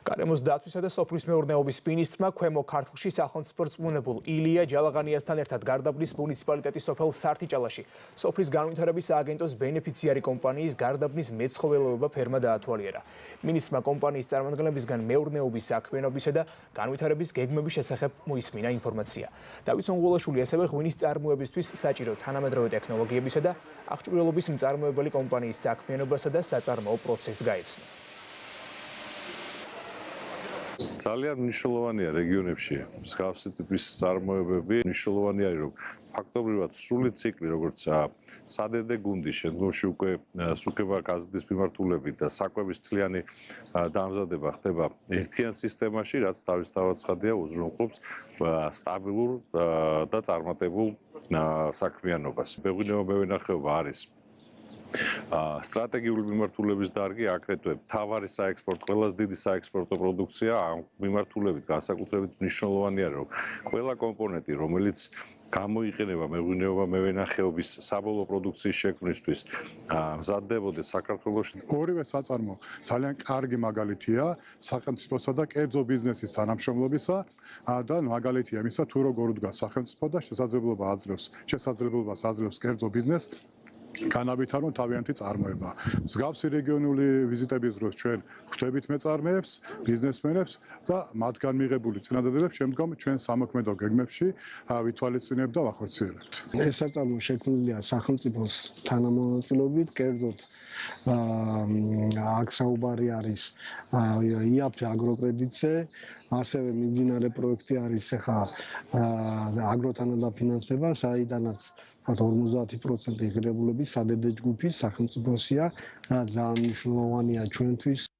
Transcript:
გარემოს დაცვისა და სოფლის მეურნეობის მინისტრმა ქვემო ქართლში სახელმწიფო რწმუნებულ ილია ჯალაღანიასთან ერთად გარდაბნის მუნიციპალიტეტის სოფელ სართიჭალაში სოფლის განვითარების სააგენტოს ბენეფიციარი კომპანიის გარდაბნის მეცხოველეობა ფერმა დაათვალიერა. მინისტრმა კომპანიის წარმომადგენლებისგან მეურნეობის საქმიანობისა და განვითარების გეგმების შესახებ მოისმინა ინფორმაცია. დავით სონგულაშვილი ასევე ღვინის წარმოებისთვის საჭირო თანამედროვე ტექნოლოგიებისა და აღჭურვილობის მწარმოებელი კომპანიის საქმიანობასა და საწარმოო პროცესს გაეცნო. ძალიან მნიშვნელოვანია რეგიონებში მსგავსი ტიპის წარმოებები. მნიშვნელოვანია რომ ფაქტობრივად სრული ციკლი როგორც სადედე გუნდი შემდგომში უკვე სუქება გაზრდის მიმართულებით და საკვების მთლიანი დამზადება ხდება ერთიან სისტემაში, რაც თავისთავად ცხადია უზრუნველყოფს სტაბილურ და წარმატებულ საქმიანობას. მეღვინეობა მევენახეობა არის სტრატეგიული მიმართულების დარგი, აგრეთვე მთავარი საექსპორტო, ყველაზე დიდი საექსპორტო პროდუქცია, ამ მიმართულებით განსაკუთრებით მნიშვნელოვანია, რომ ყველა კომპონენტი, რომელიც გამოიყენება მეღვინეობა მევენახეობის საბოლოო პროდუქციის შექმნისთვის, მზადდებოდეს საქართველოში. ორივე საწარმო ძალიან კარგი მაგალითია სახელმწიფოსა და კერძო ბიზნესის თანამშრომლობისა და მაგალითია იმისა, თუ როგორ უდგას სახელმწიფო და შესაძლებლობას აძლევს კერძო ბიზნესს განავითარონ თავიანთი წარმოება. მსგავსი რეგიონული ვიზიტების დროს ჩვენ ხვდებით მეწარმეებს, ბიზნესმენებს და მათგან მიღებული წინადადებებს შემდგომ ჩვენ სამოქმედო გეგმებში ვითვალისწინებთ და ვახორციელებთ. ეს საწარმო შექმნილია სახელმწიფოს თანამონაწილეობით, კერძოდ აქ საუბარი არის IAP აგროკრედიტზე, ასევე მიმდინარე პროექტი არის ახლა აგროთანადაფინანსება, საიდანაც 50% ღირებულების სადედე ჯგუფის სახელმწიფოსია, რა ძალიან მნიშვნელოვანია ჩვენთვის.